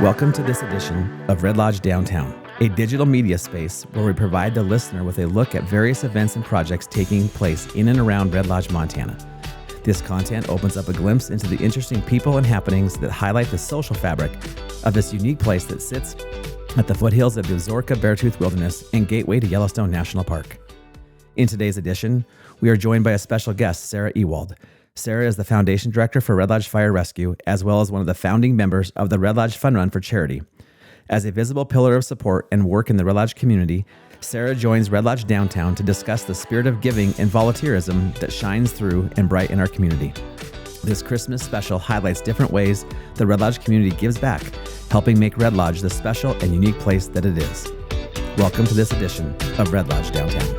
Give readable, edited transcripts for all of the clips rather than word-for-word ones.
Welcome to this edition of Red Lodge Downtown, a digital media space where we provide the listener with a look at various events and projects taking place in and around Red Lodge, Montana. This content opens up a glimpse into the interesting people and happenings that highlight the social fabric of this unique place that sits at the foothills of the Ozorka Beartooth Wilderness and gateway to Yellowstone National Park. In today's edition, we are joined by a special guest, Sarah Ewald. Sarah is the Foundation Director for Red Lodge Fire Rescue, as well as one of the founding members of the Red Lodge Fun Run for Charity. As a visible pillar of support and work in the Red Lodge community, Sarah joins Red Lodge Downtown to discuss the spirit of giving and volunteerism that shines through and bright in our community. This Christmas special highlights different ways the Red Lodge community gives back, helping make Red Lodge the special and unique place that it is. Welcome to this edition of Red Lodge Downtown.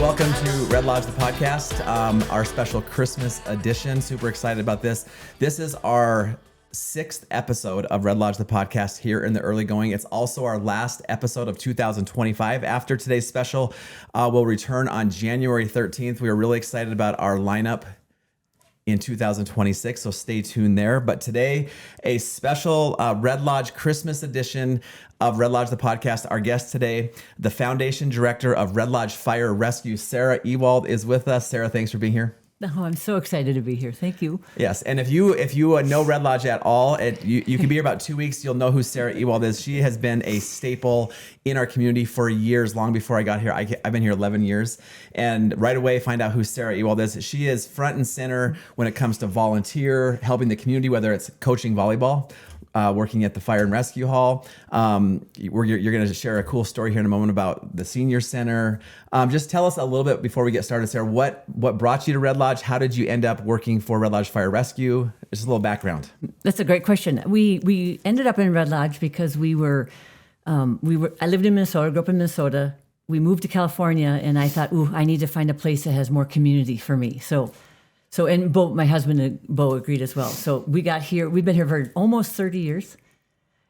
Welcome to Red Lodge, the podcast, our special Christmas edition. Super excited about this. This is our 6th episode of Red Lodge, the podcast here in the early going. It's also our last episode of 2025. After today's special, we'll return on January 13th. We are really excited about our lineup in 2026, so stay tuned there. But today, a special Red Lodge Christmas edition of Red Lodge, the podcast. Our guest today, the Foundation Director of Red Lodge Fire Rescue, Sarah Ewald, is with us. Sarah, thanks for being here. Oh, I'm so excited to be here. Thank you. Yes, and if you know Red Lodge at all, you can be here about 2 weeks. You'll know who Sarah Ewald is. She has been a staple in our community for years, long before I got here. I've been here 11 years, and right away find out who Sarah Ewald is. She is front and center when it comes to volunteer, helping the community, whether it's coaching volleyball, working at the Fire and Rescue Hall. You're going to share a cool story here in a moment about the Senior Center. Just tell us a little bit before we get started, Sarah, what brought you to Red Lodge? How did you end up working for Red Lodge Fire Rescue? Just a little background. That's a great question. We ended up in Red Lodge because I lived in Minnesota, grew up in Minnesota. We moved to California, and I thought, I need to find a place that has more community for me. So and Bo, my husband and Bo agreed as well. So we got here. We've been here for almost 30 years.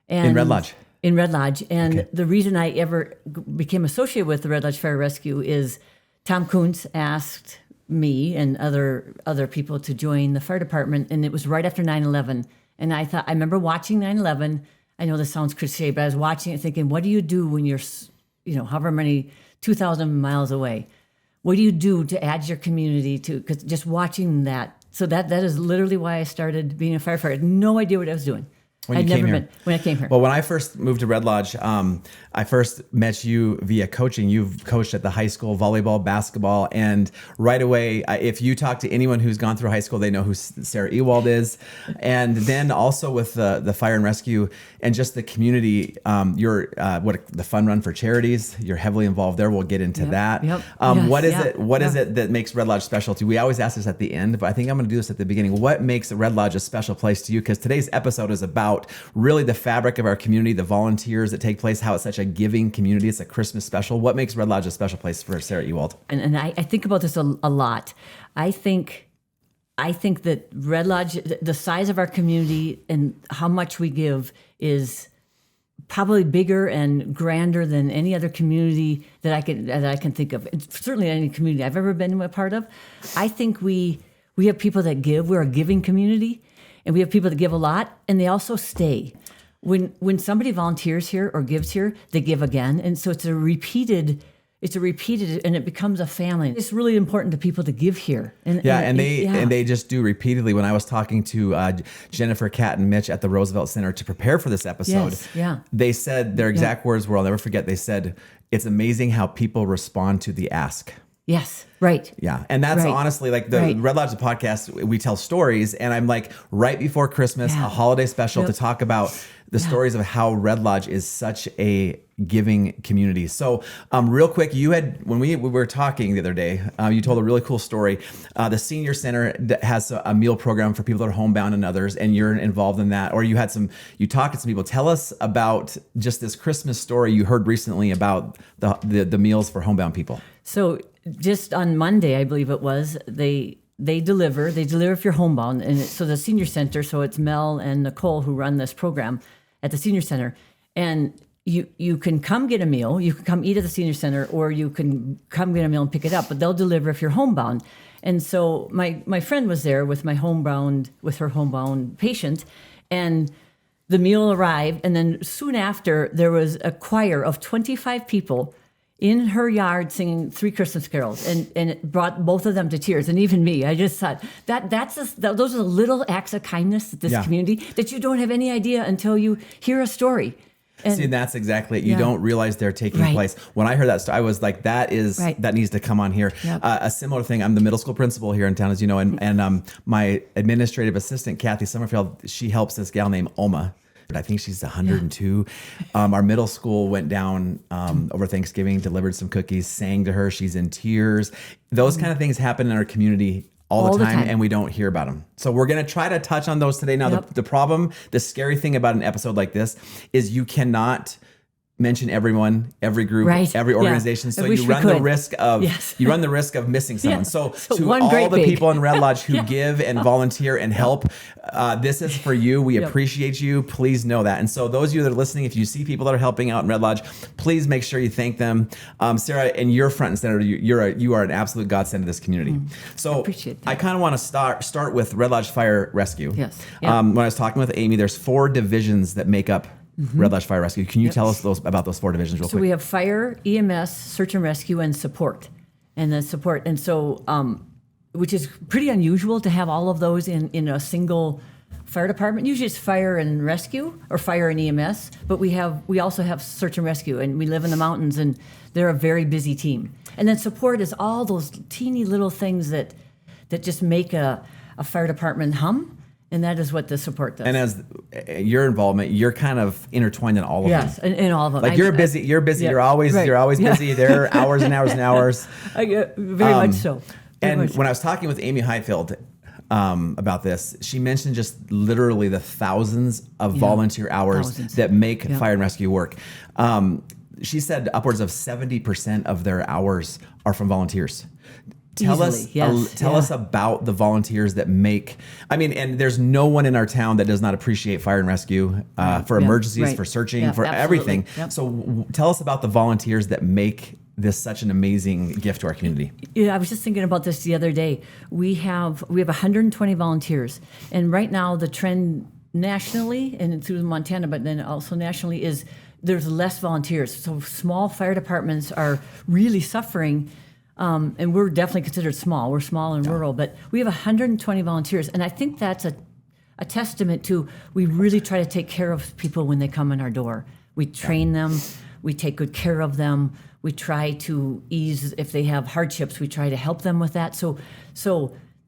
And in Red Lodge? In Red Lodge. And okay. The reason I ever became associated with the Red Lodge Fire Rescue is Tom Kuntz asked me and other people to join the fire department, and it was right after 9/11. And I remember watching 9/11. I know this sounds cliche, but I was watching it thinking, what do you do when you're, however many, 2,000 miles away? What do you do to add your community to? Because just watching that, so that is literally why I started being a firefighter. I had no idea what I was doing. When I came here. Well, when I first moved to Red Lodge, I first met you via coaching. You've coached at the high school, volleyball, basketball, and right away, if you talk to anyone who's gone through high school, they know who Sarah Ewald is. And then also with the Fire and Rescue and just the community, you're the Fun Run for Charities. You're heavily involved there. We'll get into that. Yep. What is it that makes Red Lodge special to you? We always ask this at the end, but I think I'm going to do this at the beginning. What makes Red Lodge a special place to you? Because today's episode is about really the fabric of our community, the volunteers that take place, how it's such a giving community. It's a Christmas special. What makes Red Lodge a special place for Sarah Ewald? And I think about this a lot. I think that Red Lodge, the size of our community and how much we give is probably bigger and grander than any other community that I can think of. It's certainly any community I've ever been a part of. I think we have people that give. We're a giving community. And we have people that give a lot, and they also stay. When somebody volunteers here or gives here, they give again, and so it's a repeated, and it becomes a family. It's really important to people to give here. And they just do repeatedly. When I was talking to Jennifer, Kat, and Mitch at the Roosevelt Center to prepare for this episode, they said their exact words were, I'll never forget. They said, "It's amazing how people respond to the ask." Yes, right. Yeah, and that's honestly like the Red Lodge podcast, we tell stories, and I'm like right before Christmas, a holiday special to talk about the stories of how Red Lodge is such a giving community. So real quick, when we were talking the other day, you told a really cool story. The Senior Center has a meal program for people that are homebound and others, and you're involved in that, or you talked to some people. Tell us about just this Christmas story you heard recently about the meals for homebound people. So just on Monday, I believe it was, they deliver if you're homebound. And so the Senior Center, so it's Mel and Nicole who run this program at the Senior Center. And you can come get a meal, you can come eat at the Senior Center, or you can come get a meal and pick it up, but they'll deliver if you're homebound. And so my friend was there with her homebound patient, and the meal arrived, and then soon after there was a choir of 25 people in her yard singing 3 Christmas carols, and it brought both of them to tears, and even me. I just thought those are the little acts of kindness at this community that you don't have any idea until you hear a story. And see, that's exactly it. You don't realize they're taking place. When I heard that story, I was like, that needs to come on here. Yep. A similar thing, I'm the middle school principal here in town, as you know, and my administrative assistant, Kathy Summerfield, she helps this gal named Oma. I think she's 102. Our middle school went down over Thanksgiving, delivered some cookies, sang to her. She's in tears. Those kind of things happen in our community all the time, and we don't hear about them. So we're going to try to touch on those today. Now, the problem, the scary thing about an episode like this is you cannot mention everyone, every group, every organization. Yeah. So you run the risk of missing someone. So to all the people in Red Lodge who give and volunteer and help, this is for you. We appreciate you. Please know that. And so those of you that are listening, if you see people that are helping out in Red Lodge, please make sure you thank them. Sarah, and you're front and center. You are an absolute godsend to this community. So I kind of want to start with Red Lodge Fire Rescue. Yes. When I was talking with Amy, there's 4 divisions that make up Red Lodge Fire Rescue. Can you tell us about those 4 divisions real quick? So we have fire, EMS, search and rescue, and support. And so, which is pretty unusual to have all of those in a single fire department. Usually it's fire and rescue or fire and EMS, but we also have search and rescue, and we live in the mountains, and they're a very busy team. And then support is all those teeny little things that just make a fire department hum. And that is what the support does. And as your involvement, you're kind of intertwined in all of them. Yes, in all of them. Like you're busy. You're always busy. There are hours and hours and hours. Very much so. When I was talking with Amy Highfield about this, she mentioned just literally the thousands of volunteer hours that make fire and rescue work. She said upwards of 70% of their hours are from volunteers. Tell us about the volunteers that make. I mean, and there's no one in our town that does not appreciate fire and rescue for emergencies, for searching, for everything. Yep. So tell us about the volunteers that make this such an amazing gift to our community. Yeah, I was just thinking about this the other day. We have 120 volunteers, and right now the trend nationally and through Montana, but then also nationally, is there's less volunteers. So small fire departments are really suffering. And we're definitely considered small. We're small and rural, but we have 120 volunteers. And I think that's a testament to we really try to take care of people when they come in our door. We train them. We take good care of them. We try to ease, if they have hardships, we try to help them with that. So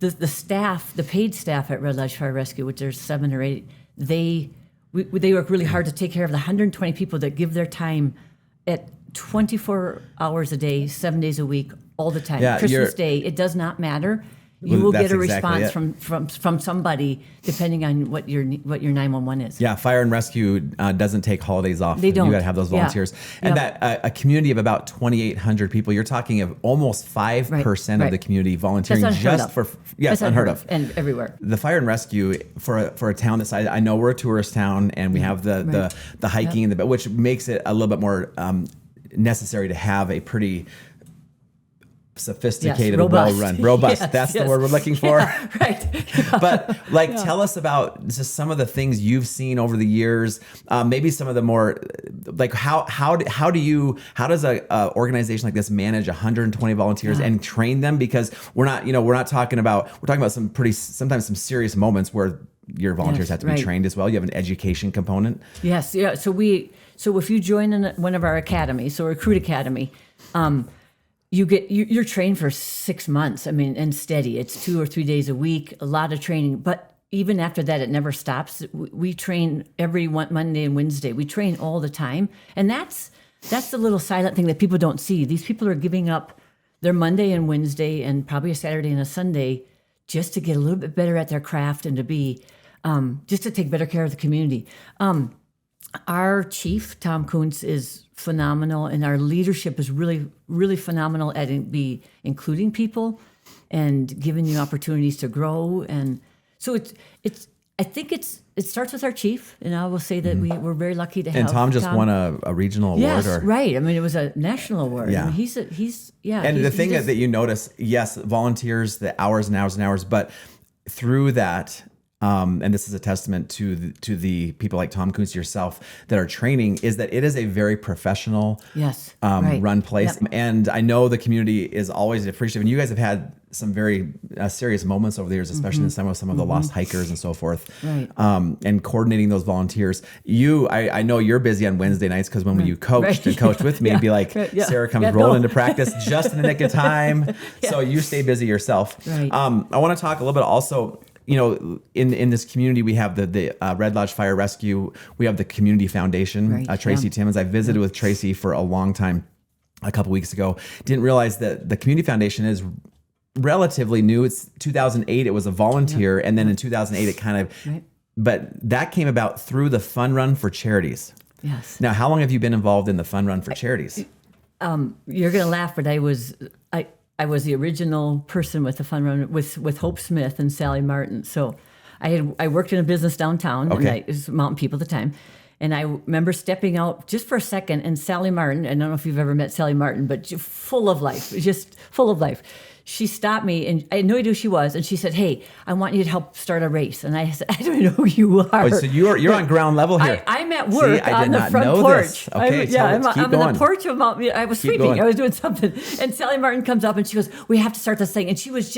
the staff, the paid staff at Red Lodge Fire Rescue, which there's 7 or 8, they work really hard to take care of the 120 people that give their time at 24 hours a day, 7 days a week, all the time. Christmas Day, it does not matter. You will get a response from somebody depending on what your 911 is. Yeah, fire and rescue doesn't take holidays off. They don't. You got to have those volunteers. And that a community of about 2,800 people, you're talking of almost 5% of the community volunteering just for That's unheard of. And everywhere. The fire and rescue for a town that size, I know we're a tourist town and we have the hiking and which makes it a little bit more necessary to have a pretty sophisticated, well-run, robust. That's the word we're looking for. Yeah, right. But tell us about just some of the things you've seen over the years. Maybe some of the more like how does a organization like this manage 120 volunteers and train them? Because we're talking about sometimes some serious moments where your volunteers have to be trained as well. You have an education component. Yes. Yeah. So if you join in one of our academies, so Recruit Academy, you're trained for 6 months. I mean, and steady. It's 2 or 3 days a week, a lot of training. But even after that, it never stops. We train every Monday and Wednesday. We train all the time, and that's the little silent thing that people don't see. These people are giving up their Monday and Wednesday, and probably a Saturday and a Sunday, just to get a little bit better at their craft and to be just to take better care of the community. Our chief, Tom Kuntz, is phenomenal, and our leadership is really, really phenomenal at including people and giving you opportunities to grow. And so I I think it starts with our chief, and I will say that we're very lucky to have. And Tom just won a regional award. Yes, right. I mean, it was a national award. Yeah. I mean, he's. And the thing that you notice, yes, volunteers, the hours and hours and hours, but through that, and this is a testament to the people like Tom Kuntz, yourself, that are training, is that it is a very professional, run place. Yep. And I know the community is always appreciative. And you guys have had some very serious moments over the years, especially in some of the lost hikers and so forth. Right. And coordinating those volunteers. I know you're busy on Wednesday nights because when you coached and coached with me, it'd be like Sarah comes rolling into practice just in the nick of time. So you stay busy yourself. Right. I want to talk a little bit also. You know, in this community, we have the Red Lodge Fire Rescue. We have the Community Foundation, Tracy Timmons. I visited with Tracy for a long time a couple weeks ago. Didn't realize that the Community Foundation is relatively new. It's 2008. It was a volunteer. And then in 2008, it kind of, but that came about through the Fun Run for Charities. Yes. Now, how long have you been involved in the Fun Run for Charities? You're going to laugh, but I was the original person with the Fun Run with Hope Smith and Sally Martin. So I worked in a business downtown, and I was Mountain People at the time. And I remember stepping out just for a second, and Sally Martin, I don't know if you've ever met Sally Martin, but full of life, just full of life. She stopped me, and I had no idea who she was, and she said, "Hey, I want you to help start a race." And I said, "I don't know who you are." Oh, so you're on ground level here. I'm at work on the front porch. Okay, I'm on the porch of Mount. I was sweeping. I was doing something, and Sally Martin comes up and she goes, "We have to start this thing." And she was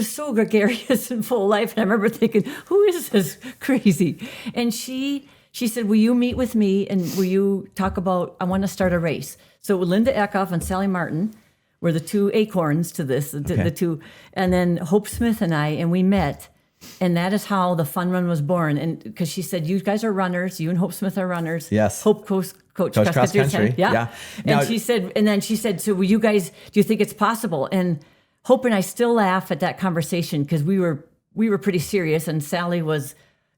so gregarious and full of life. And I remember thinking, "Who is this crazy?" And she said, "Will you meet with me and will you talk about? I want to start a race." So Linda Eckhoff and Sally Martin were the two acorns to this, the two, and then Hope Smith and we met, and that is how the Fun Run was born. And because she said, "You guys are runners. You and Hope Smith are runners." Yes. Hope coach cross country. Yeah. Now, and she said, "So will you guys? Do you think it's possible?" And Hope and I still laugh at that conversation because we were pretty serious, and Sally was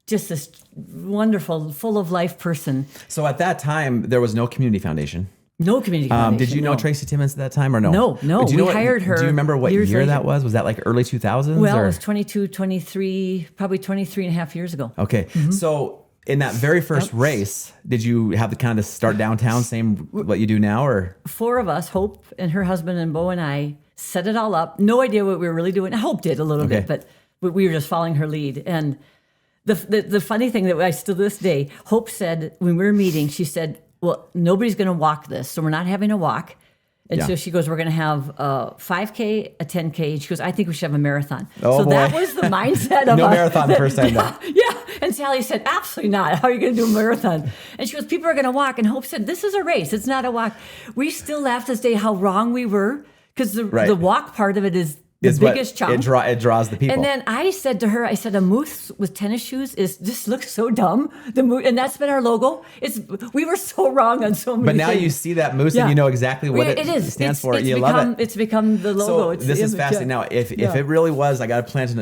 just this wonderful, full of life person. So at that time, there was no community foundation. No community foundation. Did you know Tracy Timmons at that time or no? No. We hired her. Do you remember what year later. that was? Was that like early 2000s? Well, it was 22, 23, probably 23 and a half years ago. Okay. So in that very first race, did you have the kind of start downtown, same what you do now, or? 4 of us, Hope and her husband and Bo and I, set it all up. No idea what we were really doing. Hope did a little bit, but we were just following her lead. And the funny thing that I still to this day, Hope said when we were meeting, she said, "Well, nobody's going to walk this, so we're not having a walk." And so she goes, "We're going to have a 5K, a 10K." And she goes, "I think we should have a marathon." Oh, so boy. That was the mindset of no marathon the first time. Yeah. And Sally said, "Absolutely not. How are you going to do a marathon?" And she goes, "People are going to walk." And Hope said, "This is a race. It's not a walk." We still laugh this day how wrong we were because the walk part of it is the biggest chunk. It draws the people. And then I said to her, a moose with tennis shoes just looks so dumb. And that's been our logo. We were so wrong on so many But now things. you see that moose and you know exactly what it stands for. You love it. It's become the logo. So this is fascinating. Now, if it really was, I got to plant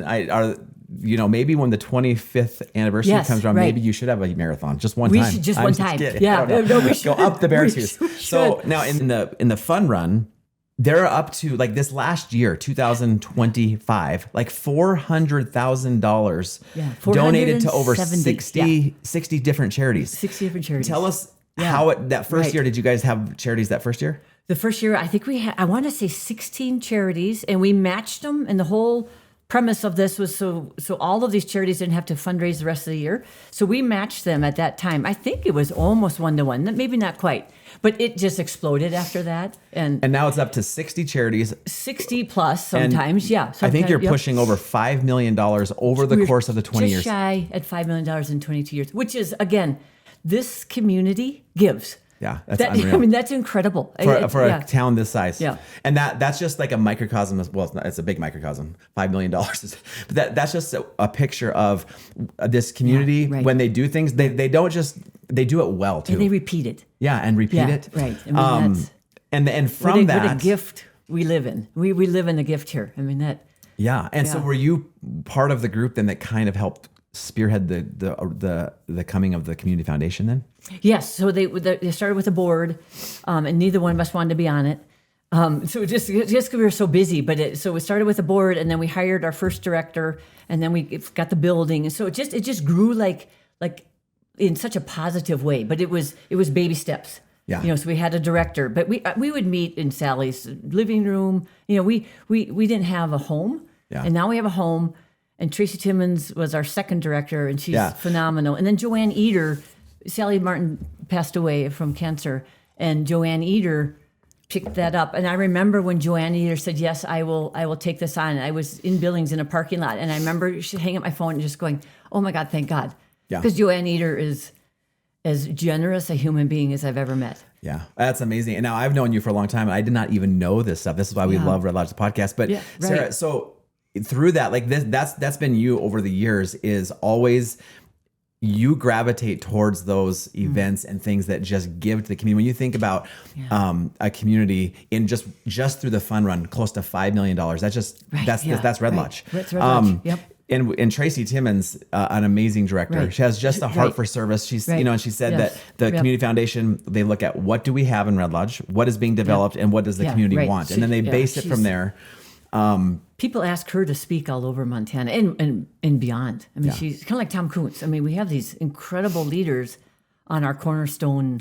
maybe when the 25th anniversary comes around, maybe you should have a marathon just one time. We should just one time. We should. Go up the Beartooth. So now in the Fun Run, they're up to like this last year, 2025, like $400,000 donated to over 60 different charities. 60 different charities. Tell us how that first year, did you guys have charities that first year? The first year, I think we had, I want to say 16 charities, and we matched them. And the whole premise of this was so all of these charities didn't have to fundraise the rest of the year. So we matched them at that time. I think it was almost 1-to-1, maybe not quite. But it just exploded after that. And now it's up to 60 charities. 60 plus sometimes, Sometimes, I think you're pushing over $5 million over the course of the 20 years. Just shy at $5 million in 22 years, which is, again, this community gives. Yeah, that's unreal. I mean, that's incredible. For a town this size. Yeah. And that's just like a microcosm. It's a big microcosm, $5 million. But that's just a picture of this community. When they do things, they don't just, they do it well too. And they repeat it. Yeah, and repeat it. Right. I mean, that's, and from that. What a gift we live in. We live in a gift here. I mean, that. Yeah. And so were you part of the group then that kind of helped spearhead the coming of the Community Foundation then? Yes. So they started with a board, and neither one of us wanted to be on it. So just because we were so busy, so we started with a board, and then we hired our first director, and then we got the building, and so it just grew like in such a positive way. But it was baby steps. Yeah. So we had a director, but we would meet in Sally's living room. We didn't have a home, and now we have a home. And Tracy Timmons was our second director, and she's phenomenal. And then Joanne Eder, Sally Martin passed away from cancer, and Joanne Eder picked that up. And I remember when Joanne Eder said, "Yes, I will take this on." I was in Billings in a parking lot, and I remember she hanging up my phone and just going, "Oh my God, thank God," because Joanne Eder is as generous a human being as I've ever met. Yeah, that's amazing. And now I've known you for a long time, and I did not even know this stuff. This is why we love Red Lodge the podcast. But Sarah, so through that, like that's been you over the years, is always you gravitate towards those events and things that just give to the community. When you think about a community in just through the fun run, close to $5 million, that's Red Lodge. That's Red Lodge. Yep. And Tracy Timmons, an amazing director. Right. She has just a heart for service. She's, and she said that the Community Foundation, they look at what do we have in Red Lodge, what is being developed, and what does the community want, and then they base it from there. People ask her to speak all over Montana and beyond. I mean, she's kind of like Tom Kuntz. I mean, we have these incredible leaders on our cornerstone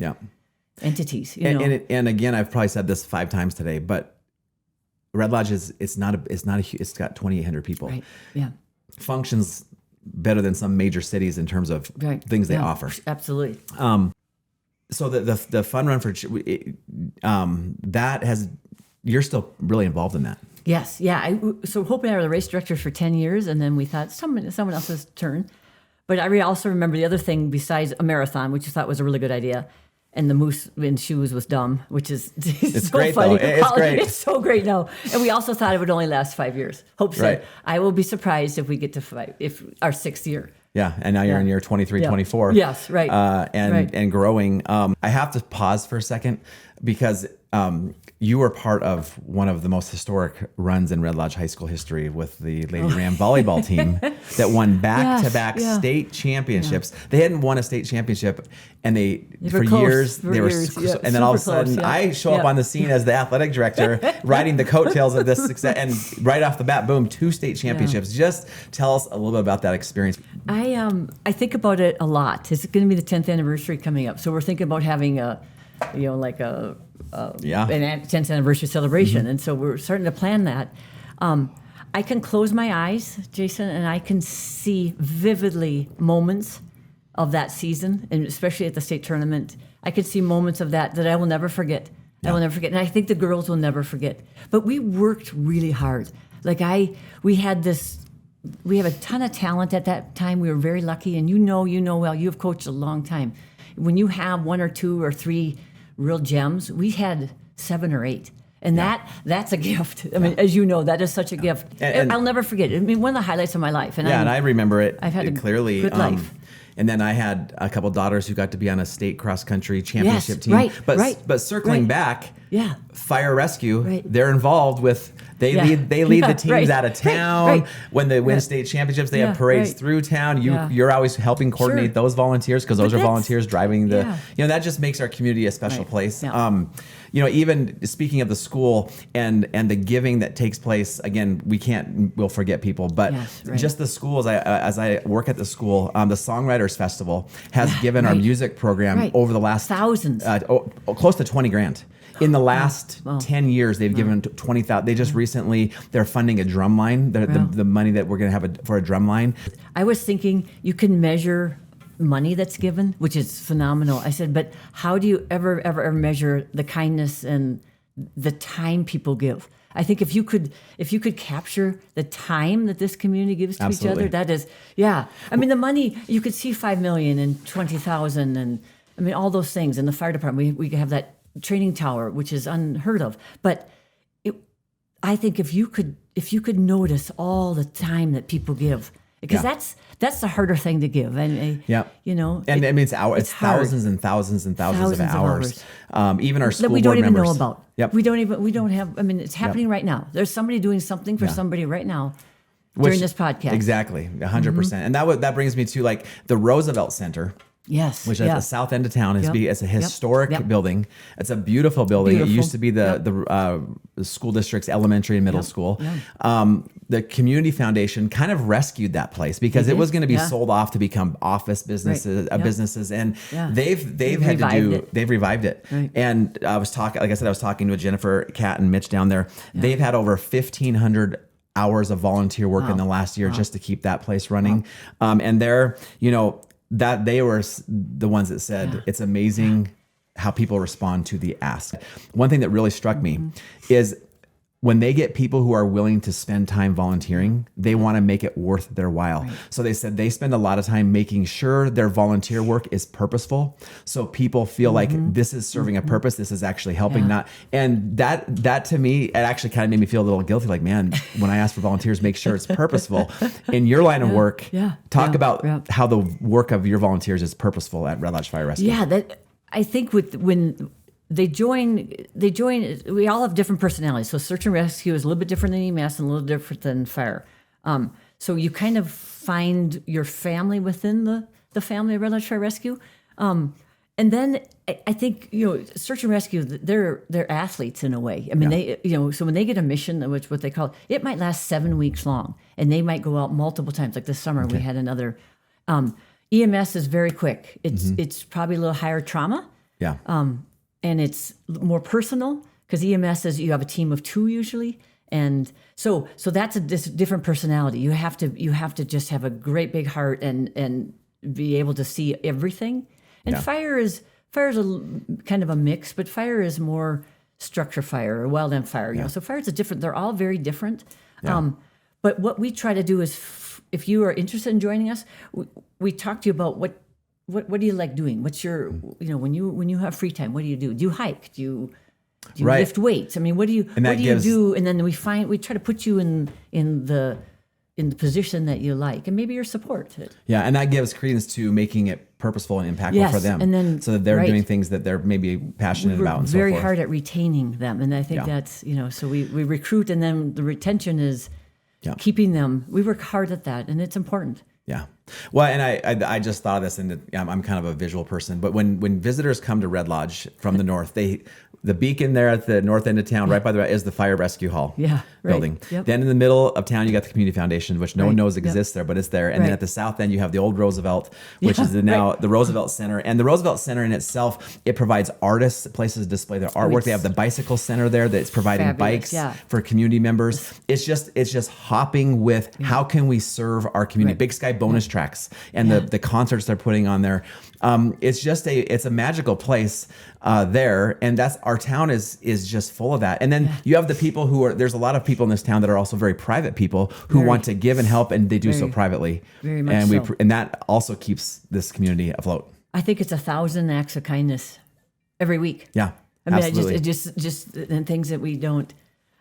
entities. And again, I've probably said this 5 times today, but Red Lodge it's got 2,800 people. Right. Yeah. Functions better than some major cities in terms of things they offer. Absolutely. So the fun run for that has, you're still really involved in that. Yes. Yeah. So Hope and I were the race directors for 10 years, and then we thought someone else's turn. But I also remember the other thing besides a marathon, which I thought was a really good idea, and the moose in shoes was dumb, which is it's so great funny. Though. It's great. It's so great now. And we also thought it would only last 5 years. Hope said, I will be surprised if we get to 5, if our 6th year. Yeah, and now you're in year 23, 24. Yes, right. And growing. I have to pause for a second because you were part of one of the most historic runs in Red Lodge High School history with the Lady Ram volleyball team that won back-to-back state championships. They hadn't won a state championship, and they were years. And then all of a sudden, I show up on the scene as the athletic director, riding the coattails of this success, and right off the bat, boom, 2 state championships. Just tell us a little bit about that experience. I think about it a lot. It's going to be the 10th anniversary coming up, so we're thinking about having an 10th anniversary celebration, and so we're starting to plan that. I can close my eyes, Jason, and I can see vividly moments of that season, and especially at the state tournament. I could see moments of that I will never forget. I will never forget, and I think the girls will never forget. But we worked really hard. We have a ton of talent at that time. We were very lucky, and you know well, you have coached a long time. When you have 1 or 2 or 3 real gems, we had 7 or 8. And that's a gift. I mean, as you know, that is such a gift. And I'll never forget it. I mean, one of the highlights of my life. And and I remember it I've had clearly. A good life. And then I had a couple daughters who got to be on a state cross-country championship team. But circling back, fire rescue, they're involved with. They lead the teams out of town. When they win state championships, they have parades through town. You're always helping coordinate those volunteers, because those are volunteers driving the. That just makes our community a special place. Even speaking of the school and the giving that takes place. Again, we'll forget people, but just the schools. As I work at the school, the Songwriters Festival has given our music program over the last thousands, close to $20,000. In the last 10 years, they've given 20,000. They just recently, they're funding a drum line, the money that we're going to have for a drum line. I was thinking you can measure money that's given, which is phenomenal. I said, but how do you ever measure the kindness and the time people give? I think if you could capture the time that this community gives to each other, that is, I mean, the money, you could see $5 million and $20,000 and I mean, all those things. In the fire department, we have that training tower, which is unheard of. But I think if you could notice all the time that people give, because that's the harder thing to give. And and I mean it's thousands and thousands and thousands of hours. Even our school that we board don't even members know about. Yep. We don't have. I mean, it's happening right now. There's somebody doing something for somebody right now during this podcast. Exactly, 100%. And that brings me to like the Roosevelt Center. Yes. which is at the south end of town. It's a historic Yep. building. It's a beautiful building. It used to be the school district's elementary and middle school. The community foundation kind of rescued that place because it was going to be sold off to become office businesses, businesses, and they've had to do. They've revived it. Right. And I was talking with Jennifer, Kat, and Mitch down there. They've had over 1,500 hours of volunteer work in the last year just to keep that place running. And they're, that they were the ones that said it's amazing how people respond to the ask. One thing that really struck me is when they get people who are willing to spend time volunteering, they want to make it worth their while. Right. So they said they spend a lot of time making sure their volunteer work is purposeful. So people feel like this is serving a purpose. This is actually helping and that to me, it actually kind of made me feel a little guilty. Like, man, when I ask for volunteers, make sure it's purposeful. In your line of work, talk about how the work of your volunteers is purposeful at Red Lodge Fire Rescue. Yeah, that I think when they join, we all have different personalities. So search and rescue is a little bit different than EMS and a little different than fire. So you kind of find your family within the family of Red Lodge Fire Rescue. And then I think, search and rescue, they're athletes in a way. I mean, they, so when they get a mission, which what they call, it might last 7 weeks long and they might go out multiple times. Like this summer, we had another, EMS is very quick. It's probably a little higher trauma. Yeah. And it's more personal because EMS is you have a team of 2 usually, and so that's a different personality. You have to just have a great big heart and be able to see everything. And fire is a kind of a mix, but fire is more structure fire or wildland fire. So fire is different. They're all very different. Yeah. But what we try to do is, if you are interested in joining us, we talk to you about what do you like doing? What's your, when you have free time, what do you do? Do you hike? Do you lift weights? I mean, what do you do? And then we try to put you in the position that you like, and maybe your support. Yeah, and that gives credence to making it purposeful and impactful for them. And then so that they're doing things that they're maybe passionate about and so forth. Very hard at retaining them, and I think that's so we recruit, and then the retention is keeping them. We work hard at that, and it's important. Yeah. Well, and I just thought of this, and I'm kind of a visual person, but when visitors come to Red Lodge from the north, the beacon there at the north end of town, right by the is the Fire Rescue Hall building. Yep. Then in the middle of town, you got the Community Foundation, which no one knows exists there, but it's there. And then at the south end, you have the old Roosevelt, which is now the Roosevelt Center. And the Roosevelt Center in itself, it provides artists places to display their artwork. They have the bicycle center there that's providing bikes for community members. It's just hopping with how can we serve our community. Big Sky bonus tracks and the concerts they're putting on there. It's a magical place there, and that's our town is just full of that. And then you have the people there's a lot of people in this town that are also very private people who want to give and help, and they do so privately. Very much and and that also keeps this community afloat. I think it's 1,000 acts of kindness every week. Yeah, I mean, absolutely. just and things that we don't.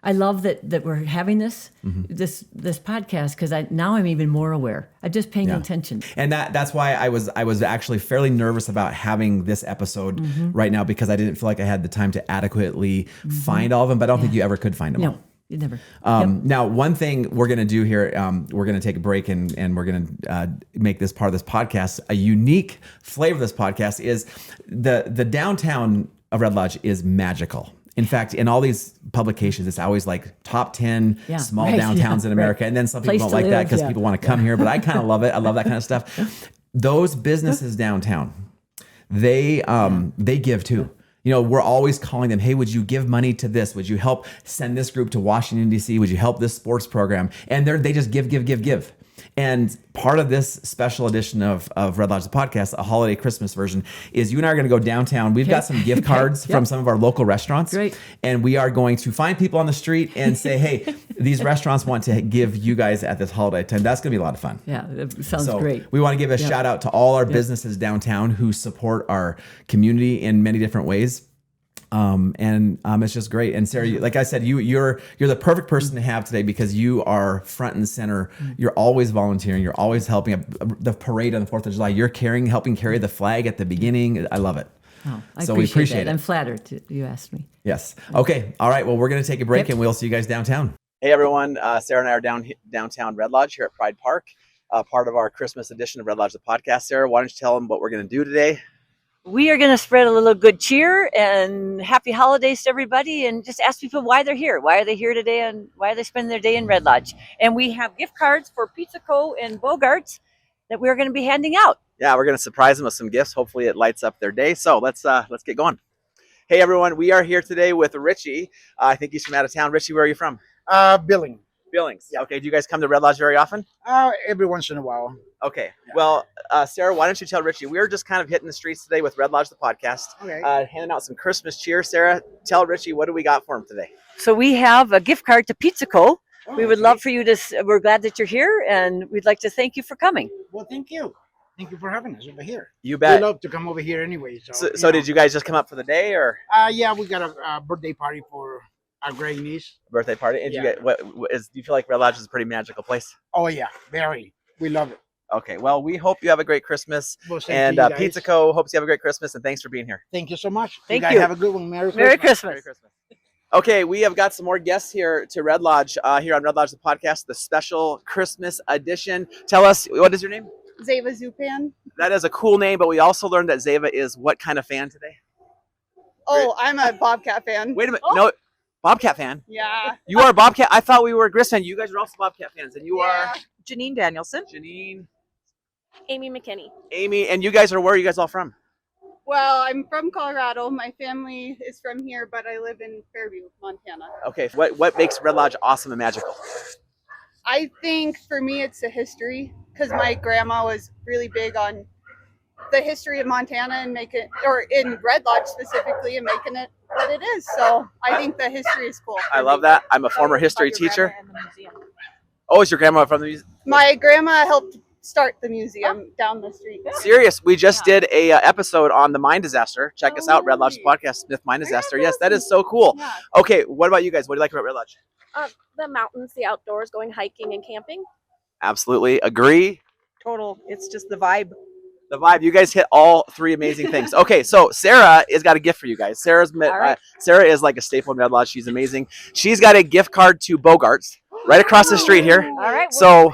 I love that we're having this podcast because now I'm even more aware. I'm just paying attention, and that's why I was actually fairly nervous about having this episode right now, because I didn't feel like I had the time to adequately find all of them. But I don't think you ever could find them all. No, you never. Now, one thing we're going to do here, we're going to take a break and we're going to make this part of this podcast a unique flavor of this podcast is the downtown of Red Lodge is magical. In fact, in all these publications, it's always like top 10 small downtowns in America. And then some people don't like that because people want to come here, but I kind of love it. I love that kind of stuff. Those businesses downtown, they give too. We're always calling them, hey, would you give money to this? Would you help send this group to Washington, D.C.? Would you help this sports program? And they just give. And part of this special edition of Red Lodge the podcast, a holiday Christmas version, is you and I are going to go downtown. We've got some gift cards from some of our local restaurants. Great. And we are going to find people on the street and say, hey, these restaurants want to give you guys at this holiday time. That's going to be a lot of fun. Yeah, it sounds great. We want to give a shout out to all our businesses downtown who support our community in many different ways. It's just great. And Sarah, like I said, you're the perfect person to have today because you are front and center. You're always volunteering. You're always helping the parade on the 4th of July. You're helping carry the flag at the beginning. I love it. Oh, we appreciate it. I'm flattered you asked me. Yes. Okay. All right. Well, we're going to take a break and we'll see you guys downtown. Hey everyone. Sarah and I are downtown Red Lodge here at Pride Park. part of our Christmas edition of Red Lodge, the podcast. Sarah, why don't you tell them what we're going to do today? We are going to spread a little good cheer and happy holidays to everybody, and just ask people why they're here. Why are they here today, and why are they spending their day in Red Lodge? And we have gift cards for Pizza Co. and Bogart's that we're going to be handing out. Yeah, we're going to surprise them with some gifts. Hopefully it lights up their day. So let's get going. Hey, everyone. We are here today with Richie. I think he's from out of town. Richie, where are you from? Billings. Billings. Yeah. Okay. Do you guys come to Red Lodge very often? Every once in a while. Okay. Yeah. Well, Sarah, why don't you tell Richie? We're just kind of hitting the streets today with Red Lodge, the podcast, Okay. handing out some Christmas cheer. Sarah, tell Richie, what do we got for him today? So we have a gift card to Pizza Co. We would Okay. love for you to, we're glad that you're here, and we'd like to thank you for coming. Well, thank you. Thank you for having us over here. You We bet. love to come over here anyway. So did you guys just come up for the day or Yeah, we got a birthday party for our great niece. birthday party? And Yeah. you get what is? Do you feel like Red Lodge is a pretty magical place? Oh yeah, very. We love it. Okay. Well, we hope you have a great Christmas, Well, same and to you guys. Pizza Co. hopes you have a great Christmas, and thanks for being here. Thank you so much. Thank guys you. have a good one. Merry Merry Christmas. Christmas. Okay, we have got some more guests here to Red Lodge, here on Red Lodge the podcast, the special Christmas edition. Tell us, what is your name? Zeva Zupan. That is a cool name, but we also learned that Zeva is what kind of fan today? Oh, I'm a Bobcat fan. Wait a minute, no, Bobcat fan. Yeah. You are a Bobcat. I thought we were a Gris fan. You guys are also Bobcat fans, and you Yeah. are Janine Danielson. Janine, Amy McKinney. Amy, and you guys are where are you guys all from? Well, I'm from Colorado. My family is from here, but I live in Fairview, Montana. Okay, what makes Red Lodge awesome and magical? I think for me it's the history, because my grandma was really big on the history of Montana and making, or in Red Lodge specifically, and making it what it is. So I think the history is cool. I for love me. that. I'm a former history teacher. Oh, is your grandma from the museum? My grandma helped start the museum down the street. Serious. We just did a episode on the mine disaster. Check us out, Red Lodge podcast, Smith Mine Disaster. Yes, that is so cool. Yeah. Okay, what about you guys? What do you like about Red Lodge? The mountains, the outdoors, going hiking and camping. Absolutely agree. Total. It's just the vibe. The vibe. You guys hit all three amazing things. Okay, so Sarah has got a gift for you guys. All right. Sarah is like a staple in Red Lodge. She's amazing. She's got a gift card to Bogart's right across the street here. All right. So,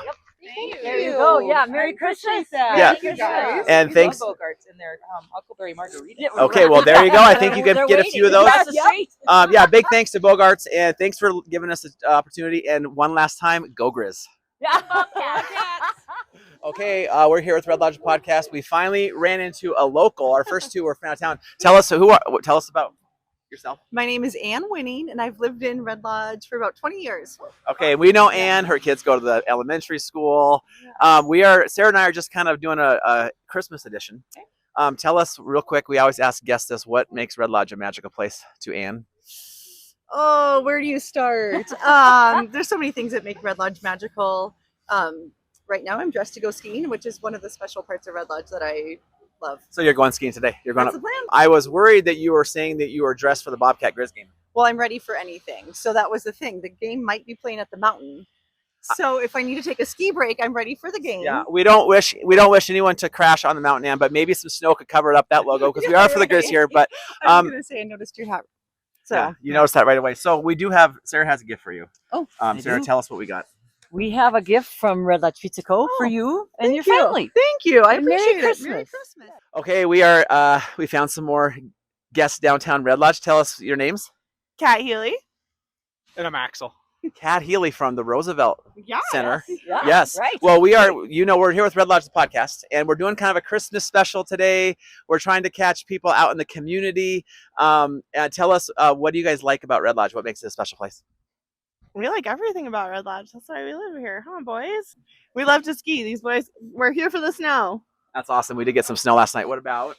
There you go. Yeah, Merry Christmas. Yeah. Thank you guys. and We thanks. love Bogart's in their Huckleberry Margarita. Okay, well, there you go. I think you can They're get a waiting few of those. across the street. Yeah, big thanks to Bogart's, and thanks for giving us the opportunity. And one last time, go Grizz. Okay, we're here with Red Lodge podcast. We finally ran into a local. Our first two were from out of town. Tell us tell us about yourself. My name is Ann Winning, and I've lived in Red Lodge for about 20 years. Okay, we know Ann. Her kids go to the elementary school. Sarah and I are just kind of doing a Christmas edition. Tell us real quick. We always ask guests this: what makes Red Lodge a magical place to Ann? Oh, where do you start? There's so many things that make Red Lodge magical. Right now, I'm dressed to go skiing, which is one of the special parts of Red Lodge that I love. So you're going skiing today. You're going That's up. the plan. I was worried that you were saying that you were dressed for the Bobcat Grizz game. Well, I'm ready for anything. So that was the thing. The game might be playing at the mountain. So if I need to take a ski break, I'm ready for the game. Yeah, we don't wish anyone to crash on the mountain, Ann, but maybe some snow could cover up that logo because we are for the Grizz here. But I was going to say, I noticed your hat. So yeah, you noticed that right away. So we do have Sarah has a gift for you. Oh, Sarah, do? tell us what we got. We have a gift from Red Lodge Pizza Co. for you and your family. Thank you. I And Merry appreciate it. Christmas. Merry Christmas. Okay, we found some more guests downtown Red Lodge. Tell us your names. Kat Healy. And I'm Axel. Kat Healy from the Roosevelt Yeah. Center. Yeah, Yes. Right. Well, we're here with Red Lodge the podcast, and we're doing kind of a Christmas special today. We're trying to catch people out in the community. And tell us, what do you guys like about Red Lodge? What makes it a special place? We like everything about Red Lodge. That's why we live here. Huh, boys? We love to ski. These boys, we're here for the snow. That's awesome. We did get some snow last night. What about?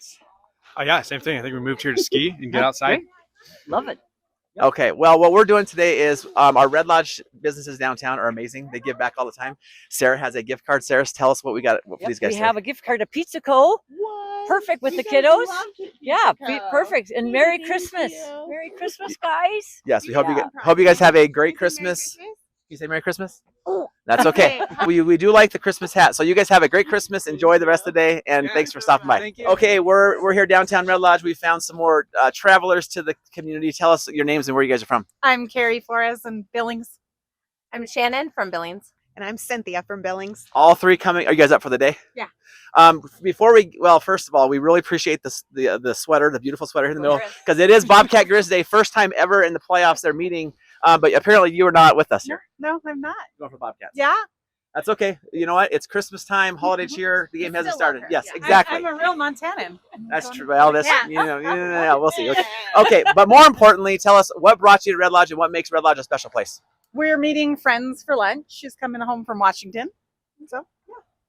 Oh yeah, same thing. I think we moved here to ski and get outside. Great. Love it. Okay, well, what we're doing today is our Red Lodge businesses downtown are amazing. They give back all the time. Sarah has a gift card. Sarah, tell us what we got. What Yep, these guys we say. have a gift card to Pizza Co. What? Perfect with You the guys kiddos. love Pizza Yeah, Co. perfect. And Merry Thank Christmas. you. Merry Christmas, guys. Yes, we hope Yeah. hope you guys have a great Merry Christmas. You say Merry Christmas? Oh. That's okay. we do like the Christmas hat. So you guys have a great Christmas. Enjoy the rest of the day, and thanks for stopping by. Thank you. Okay, we're here downtown Red Lodge. We found some more travelers to the community. Tell us your names and where you guys are from. I'm Carrie Flores in Billings. I'm Shannon from Billings. And I'm Cynthia from Billings. All three coming. Are you guys up for the day? Yeah. First of all, we really appreciate the sweater, the beautiful sweater in the middle, because it is Bobcat Grizz Day, first time ever in the playoffs they're meeting. But apparently you are not with us here. No, I'm not. Going for Bobcats. Yeah. That's okay. You know what? It's Christmas time, holiday cheer. The game hasn't started. Yes, exactly. I'm a real Montanan. That's true. Well, we'll see. Okay, but more importantly, tell us what brought you to Red Lodge and what makes Red Lodge a special place. We're meeting friends for lunch. She's coming home from Washington. So,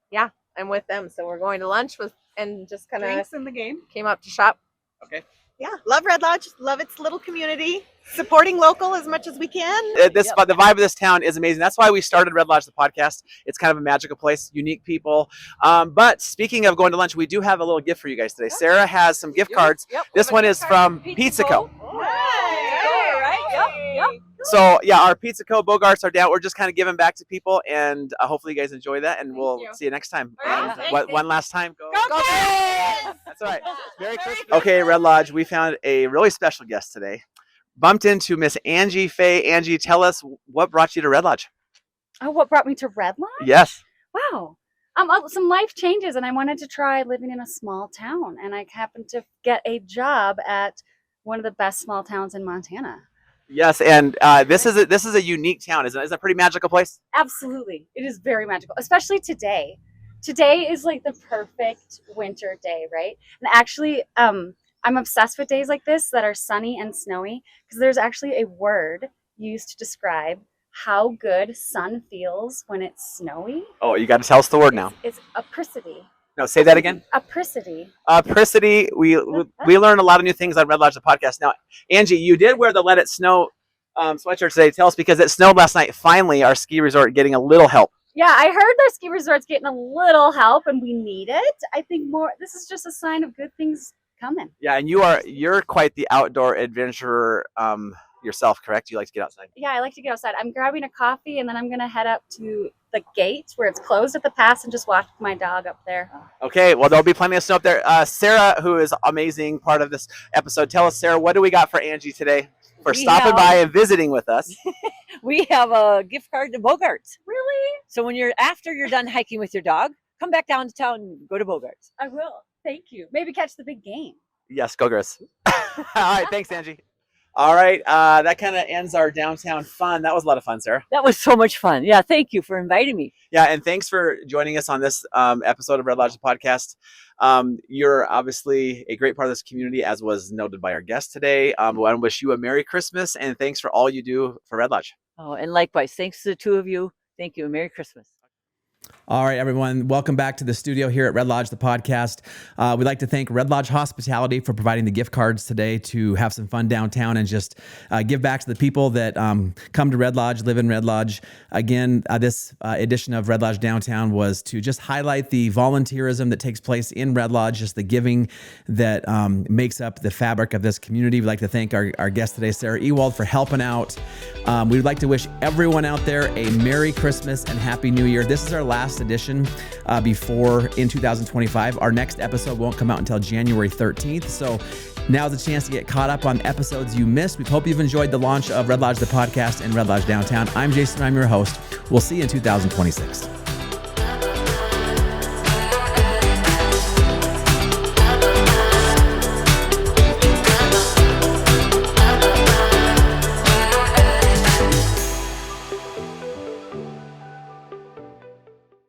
Yeah, I'm with them. So we're going to lunch and just kind of drinks in the game. came up to shop. Okay. Yeah, love Red Lodge. Love its little community. Supporting local as much as we can. The vibe of this town is amazing. That's why we started Red Lodge, the podcast. It's kind of a magical place, unique people. But speaking of going to lunch, we do have a little gift for you guys today. Sarah has some gift cards. Yep, This one is from Pizza Co. Yep. So yeah, our Pizza Co. Bogarts are down. We're just kind of giving back to people, and hopefully you guys enjoy that. And we'll see you next time. One last time, go Kids! That's all right. Merry Christmas. Okay, Red Lodge, we found a really special guest today. Bumped into Miss Angie Faye. Angie, tell us what brought you to Red Lodge. Oh, what brought me to Red Lodge? Yes. Wow. Some life changes, and I wanted to try living in a small town, and I happened to get a job at one of the best small towns in Montana. Yes, and this is a unique town, isn't it? It's a pretty magical place. Absolutely, it is very magical, especially today. Today is like the perfect winter day, right? And actually, I'm obsessed with days like this that are sunny and snowy because there's actually a word used to describe how good sun feels when it's snowy. Oh, you got to tell us the word now. It's apricity. No, say that again. Apricity. Apricity. We learned a lot of new things on Red Lodge, the podcast. Now, Angie, you did wear the Let It Snow sweatshirt today. Tell us, because it snowed last night. Finally, our ski resort getting a little help. Yeah, I heard their ski resort's getting a little help, and we need it. I think this is just a sign of good things coming. Yeah, and you're quite the outdoor adventurer yourself, correct? You like to get outside. Yeah, I like to get outside. I'm grabbing a coffee, and then I'm gonna head up to the gate where it's closed at the pass and just walk my dog up there. Okay, well, there'll be plenty of snow up there. Sarah, who is amazing part of this episode, tell us, Sarah, what do we got for Angie today for stopping by and visiting with us? We have a gift card to Bogarts. Really? So when you're done hiking with your dog, come back down to town and go to Bogarts. I will. Thank you. Maybe catch the big game. Yes, go Grizz. All right, thanks, Angie. All right, that kind of ends our downtown fun. That was a lot of fun, Sarah. That was so much fun. Yeah, thank you for inviting me. Yeah, and thanks for joining us on this episode of Red Lodge podcast. You're obviously a great part of this community, as was noted by our guest today. I want to wish you a Merry Christmas, and thanks for all you do for Red Lodge. Oh, and likewise, thanks to the two of you. Thank you, and Merry Christmas. All right, everyone. Welcome back to the studio here at Red Lodge, the podcast. We'd like to thank Red Lodge Hospitality for providing the gift cards today to have some fun downtown and just give back to the people that come to Red Lodge, live in Red Lodge. Again, this edition of Red Lodge Downtown was to just highlight the volunteerism that takes place in Red Lodge, just the giving that makes up the fabric of this community. We'd like to thank our guest today, Sarah Ewald, for helping out. We would like to wish everyone out there a Merry Christmas and Happy New Year. This is our last edition before in 2025. Our next episode won't come out until January 13th. So now's the chance to get caught up on episodes you missed. We hope you've enjoyed the launch of Red Lodge, the podcast, and Red Lodge Downtown. I'm Jason. I'm your host. We'll see you in 2026.